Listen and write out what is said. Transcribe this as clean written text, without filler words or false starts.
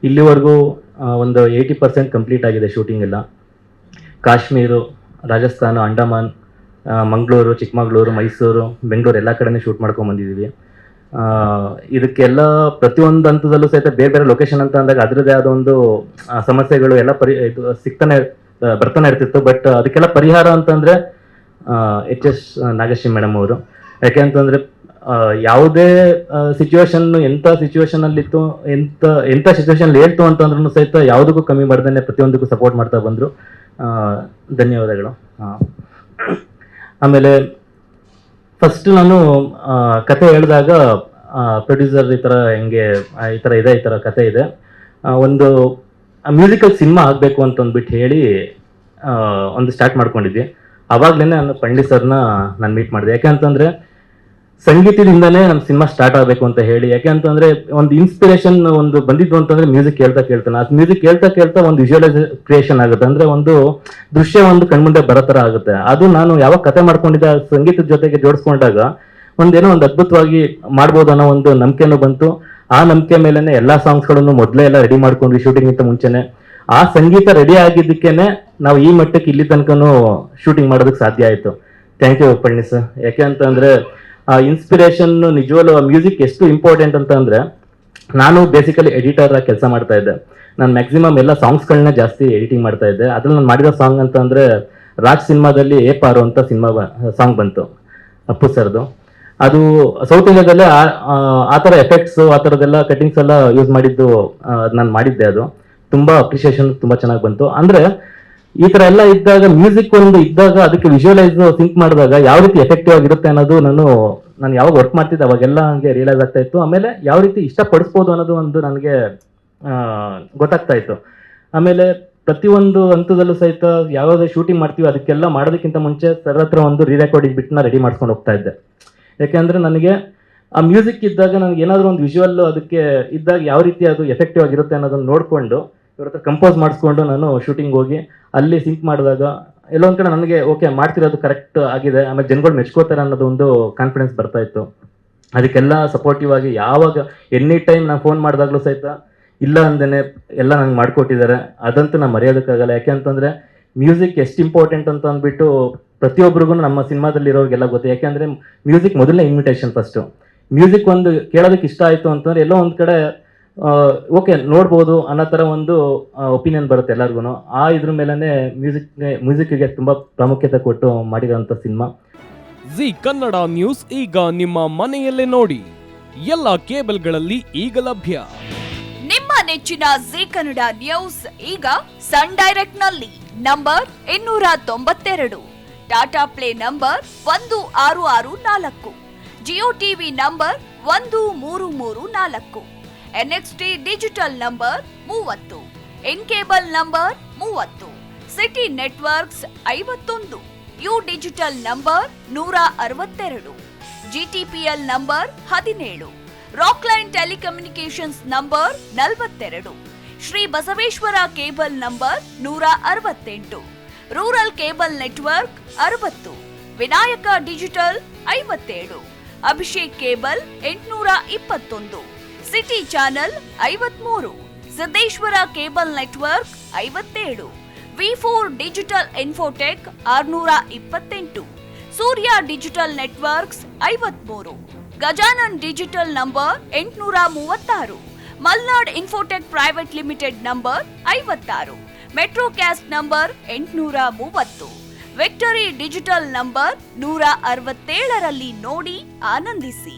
ಇಲ್ಲಿವರೆಗೂ ಒಂದು 80% ಕಂಪ್ಲೀಟ್ ಆಗಿದೆ ಶೂಟಿಂಗ್ ಎಲ್ಲ. ಕಾಶ್ಮೀರು, ರಾಜಸ್ಥಾನ, ಅಂಡಮಾನ್, ಮಂಗಳೂರು, ಚಿಕ್ಕಮಗಳೂರು, ಮೈಸೂರು, ಬೆಂಗಳೂರು ಎಲ್ಲ ಕಡೆನೇ ಶೂಟ್ ಮಾಡ್ಕೊಂಡು ಬಂದಿದ್ದೀವಿ. ಇದಕ್ಕೆಲ್ಲ ಪ್ರತಿಯೊಂದು ಹಂತದಲ್ಲೂ ಸಹಿತ ಬೇರೆ ಬೇರೆ ಲೊಕೇಶನ್ ಅಂತ ಅಂದಾಗ ಅದರದ್ದೇ ಆದ ಒಂದು ಸಮಸ್ಯೆಗಳು ಎಲ್ಲ ಬರ್ತಾನೆ ಇರ್ತಿತ್ತು. ಬಟ್ ಅದಕ್ಕೆಲ್ಲ ಪರಿಹಾರ ಅಂತಂದರೆ HS ನಾಗಶ್ರೀ ಮೇಡಮ್ ಅವರು. ಯಾಕೆ ಅಂತಂದರೆ ಯಾವುದೇ ಸಿಚುವೇಶನ್ ಎಂಥ ಸಿಚುವೇಶನಲ್ಲಿತ್ತು, ಎಂಥ ಸಿಚುವೇಶನ್ ಹೇಳ್ತು ಅಂತಂದ್ರೂ ಸಹಿತ ಯಾವುದಕ್ಕೂ ಕಮ್ಮಿ ಮಾಡ್ದೇ ಪ್ರತಿಯೊಂದಕ್ಕೂ ಸಪೋರ್ಟ್ ಮಾಡ್ತಾ ಬಂದರು. ಧನ್ಯವಾದಗಳು. ಆಮೇಲೆ ಫಸ್ಟ್ ನಾನು ಕತೆ ಹೇಳಿದಾಗ ಪ್ರೊಡ್ಯೂಸರ್ ಈ ಥರ ಕತೆ ಇದೆ, ಒಂದು ಮ್ಯೂಸಿಕಲ್ ಸಿನಿಮಾ ಆಗಬೇಕು ಅಂತ ಅಂದ್ಬಿಟ್ಟು ಹೇಳಿ ಒಂದು ಸ್ಟಾರ್ಟ್ ಮಾಡ್ಕೊಂಡಿದ್ವಿ. ಆವಾಗಲೇ ನಾನು ಪಂಡಿ ಸರ್ನ ನಾನು ಮೀಟ್ ಮಾಡಿದೆ. ಯಾಕೆ ಅಂತಂದರೆ ಸಂಗೀತದಿಂದನೇ ನಮ್ಮ ಸಿನಿಮಾ ಸ್ಟಾರ್ಟ್ ಆಗಬೇಕು ಅಂತ ಹೇಳಿ. ಯಾಕೆ ಅಂತಂದರೆ ಒಂದು ಇನ್ಸ್ಪಿರೇಷನ್ ಒಂದು ಬಂದಿದ್ದು ಅಂತಂದರೆ ಮ್ಯೂಸಿಕ್ ಕೇಳ್ತಾನೆ. ಅದು ಮ್ಯೂಸಿಕ್ ಕೇಳ್ತಾ ಒಂದು ವಿಜುವಲೈಸ್ ಕ್ರಿಯೇಷನ್ ಆಗುತ್ತೆ, ಅಂದರೆ ಒಂದು ದೃಶ್ಯ ಒಂದು ಕಣ್ಮುಂದೆ ಬರೋ ಥರ ಆಗುತ್ತೆ. ಅದು ನಾನು ಯಾವಾಗ ಕತೆ ಮಾಡ್ಕೊಂಡಿದ್ದೆ ಸಂಗೀತದ ಜೊತೆಗೆ ಜೋಡಿಸ್ಕೊಂಡಾಗ ಒಂದೇನೋ ಒಂದು ಅದ್ಭುತವಾಗಿ ಮಾಡ್ಬೋದು ಅನ್ನೋ ಒಂದು ನಂಬಿಕೆನೂ ಬಂತು. ಆ ನಂಬಿಕೆ ಮೇಲೆನೆ ಎಲ್ಲ ಸಾಂಗ್ಸ್ಗಳನ್ನು ಮೊದಲೇ ಎಲ್ಲ ರೆಡಿ ಮಾಡ್ಕೊಂಡ್ವಿ ಶೂಟಿಂಗಿಂತ ಮುಂಚೆನೆ. ಆ ಸಂಗೀತ ರೆಡಿ ಆಗಿದ್ದಕ್ಕೇನೆ ನಾವು ಈ ಮಟ್ಟಕ್ಕೆ ಇಲ್ಲಿ ತನಕನೂ ಶೂಟಿಂಗ್ ಮಾಡೋದಕ್ಕೆ ಸಾಧ್ಯ ಆಯಿತು. Thank you Palli sir. ಯಾಕೆ ಅಂತಂದರೆ ಆ ಇನ್ಸ್ಪಿರೇಷನ್ ನಿಜವಲ್ಲೂ ಮ್ಯೂಸಿಕ್ ಎಷ್ಟು ಇಂಪಾರ್ಟೆಂಟ್ ಅಂತ ಅಂದರೆ, ನಾನು ಬೇಸಿಕಲಿ ಎಡಿಟರ್ ಆಗಿ ಕೆಲಸ ಮಾಡ್ತಾ ಇದ್ದೆ. ನಾನು ಮ್ಯಾಕ್ಸಿಮಮ್ ಎಲ್ಲ ಸಾಂಗ್ಸ್ಗಳನ್ನ ಜಾಸ್ತಿ ಎಡಿಟಿಂಗ್ ಮಾಡ್ತಾ ಇದ್ದೆ. ಅದ್ರಲ್ಲಿ ನಾನು ಮಾಡಿರೋ ಸಾಂಗ್ ಅಂತ ಅಂದರೆ ರಾಜ್ ಸಿನಿಮಾದಲ್ಲಿ ಏ ಪಾರು ಅಂತ ಸಾಂಗ್ ಬಂತು ಅಪ್ಪು ಸರ್ದು. ಅದು ಸೌತ್ ಇಂಡಿಯಾದಲ್ಲೇ ಆ ಥರ ಎಫೆಕ್ಟ್ಸು ಆ ಥರದ್ದೆಲ್ಲ ಕಟಿಂಗ್ಸ್ ಎಲ್ಲ ಯೂಸ್ ಮಾಡಿದ್ದು ನಾನು ಮಾಡಿದ್ದೆ. ಅದು ತುಂಬ ಅಪ್ರಿಷಿಯೇಷನ್ ತುಂಬ ಚೆನ್ನಾಗಿ ಬಂತು. ಅಂದರೆ ಈ ಥರ ಎಲ್ಲ ಇದ್ದಾಗ ಮ್ಯೂಸಿಕ್ ಒಂದು ಇದ್ದಾಗ ಅದಕ್ಕೆ ವಿಜುವಲೈಸ್ ಥಿಂಕ್ ಮಾಡಿದಾಗ ಯಾವ ರೀತಿ ಎಫೆಕ್ಟಿವ್ ಆಗಿರುತ್ತೆ ಅನ್ನೋದು ನಾನು ಯಾವಾಗ ವರ್ಕ್ ಮಾಡ್ತಿದ್ದೆ ಅವಾಗೆಲ್ಲ ನನಗೆ ರಿಯಲೈಸ್ ಆಗ್ತಾ ಇತ್ತು. ಆಮೇಲೆ ಯಾವ ರೀತಿ ಇಷ್ಟಪಡಿಸ್ಬೋದು ಅನ್ನೋದು ಒಂದು ನನಗೆ ಗೊತ್ತಾಗ್ತಾ ಇತ್ತು. ಆಮೇಲೆ ಪ್ರತಿಯೊಂದು ಹಂತದಲ್ಲೂ ಸಹಿತ ಯಾವುದೇ ಶೂಟಿಂಗ್ ಮಾಡ್ತೀವಿ ಅದಕ್ಕೆಲ್ಲ ಮಾಡೋದಕ್ಕಿಂತ ಮುಂಚೆ ಸರ್ ಹತ್ರ ಒಂದು ರೀರೆಕಾರ್ಡಿಂಗ್ ಬಿಟ್ನ ರೆಡಿ ಮಾಡ್ಕೊಂಡು ಹೋಗ್ತಾ ಇದ್ದೆ. ಯಾಕೆಂದರೆ ನನಗೆ ಆ ಮ್ಯೂಸಿಕ್ ಇದ್ದಾಗ ನನಗೆ ಏನಾದರೂ ಒಂದು ವಿಜುವಲ್ ಅದಕ್ಕೆ ಇದ್ದಾಗ ಯಾವ ರೀತಿ ಅದು ಎಫೆಕ್ಟಿವ್ ಆಗಿರುತ್ತೆ ಅನ್ನೋದನ್ನು ನೋಡಿಕೊಂಡು ಇವ್ರ ಹತ್ರ ಕಂಪೋಸ್ ಮಾಡಿಸ್ಕೊಂಡು ನಾನು ಶೂಟಿಂಗ್ ಹೋಗಿ ಅಲ್ಲಿ ಸಿಂಕ್ ಮಾಡಿದಾಗ ಎಲ್ಲೊಂದು ಕಡೆ ನನಗೆ ಓಕೆ ಮಾಡ್ತಿರೋದು ಕರೆಕ್ಟ್ ಆಗಿದೆ, ಆಮೇಲೆ ಜನಗಳು ಮೆಚ್ಕೋತಾರೆ ಅನ್ನೋದು ಒಂದು ಕಾನ್ಫಿಡೆನ್ಸ್ ಬರ್ತಾ ಇತ್ತು. ಅದಕ್ಕೆಲ್ಲ ಸಪೋರ್ಟಿವ್ ಆಗಿ ಯಾವಾಗ ಎನಿ ಟೈಮ್ ನಾನು ಫೋನ್ ಮಾಡಿದಾಗಲೂ ಸಹಿತ ಇಲ್ಲ ಅಂದೇನೆ ಎಲ್ಲ ನಂಗೆ ಮಾಡಿಕೊಟ್ಟಿದ್ದಾರೆ. ಅದಂತೂ ನಾನು ಮರೆಯೋದಕ್ಕಾಗಲ್ಲ. ಯಾಕೆ ಅಂತಂದರೆ ಮ್ಯೂಸಿಕ್ ಎಷ್ಟು ಇಂಪಾರ್ಟೆಂಟ್ ಅಂತ ಅಂದ್ಬಿಟ್ಟು ಪ್ರತಿಯೊಬ್ಬರಿಗೂ ನಮ್ಮ ಸಿನಿಮಾದಲ್ಲಿ ಇರೋರಿಗೆಲ್ಲ ಗೊತ್ತು. ಯಾಕೆಂದರೆ ಮ್ಯೂಸಿಕ್ ಮೊದಲನೇ ಇನ್ವಿಟೇಷನ್. ಫಸ್ಟು ಮ್ಯೂಸಿಕ್ ಒಂದು ಕೇಳೋದಕ್ಕೆ ಇಷ್ಟ ಆಯಿತು ಅಂತಂದರೆ ಎಲ್ಲೋ ಒಂದು ಕಡೆ ಓಕೆ ನೋಡ್ಬೋದು ಅನ್ನೋ ಥರ ಒಂದು ಒಪಿನಿಯನ್ ಬರುತ್ತೆ ಎಲ್ಲರಿಗೂ. ಇದ್ರ ಮೇಲೇ ಮ್ಯೂಸಿಕ್ಗೆ ತುಂಬ ಪ್ರಾಮುಖ್ಯತೆ ಕೊಟ್ಟು ಮಾಡಿರೋಂಥ ಸಿನಿಮಾ. ಜಿ ಕನ್ನಡ ನ್ಯೂಸ್ ಈಗ ನಿಮ್ಮ ಮನೆಯಲ್ಲೇ ನೋಡಿ, ಎಲ್ಲ ಕೇಬಲ್ಗಳಲ್ಲಿ ಈಗ ಲಭ್ಯ. ನಿಮ್ಮ ನೆಚ್ಚಿನ ಜಿ ಕನ್ನಡ ನ್ಯೂಸ್ ಈಗ ಸನ್ ಡೈರೆಕ್ಟ್ ನಲ್ಲಿ number 292, Tata play number 1664, Jio TV number 1334, NXT digital number 30, in cable number 30, city networks 51, U digital number 162, GTPL number 17, Rockline telecommunications number 42, Shri Basaveshwara cable number 168, rural cable network 60, Vinayaka digital 57, Abhishek cable 821, city channel 53, Siddeshwara cable network 57, V4 digital Infotech 628, Surya digital networks 53, Gajanan digital number 836, Malnad Infotech private limited number 56, Metrocast number 830, victory digital number 167ರಲ್ಲಿ ನೋಡಿ ಆನಂದಿಸಿ.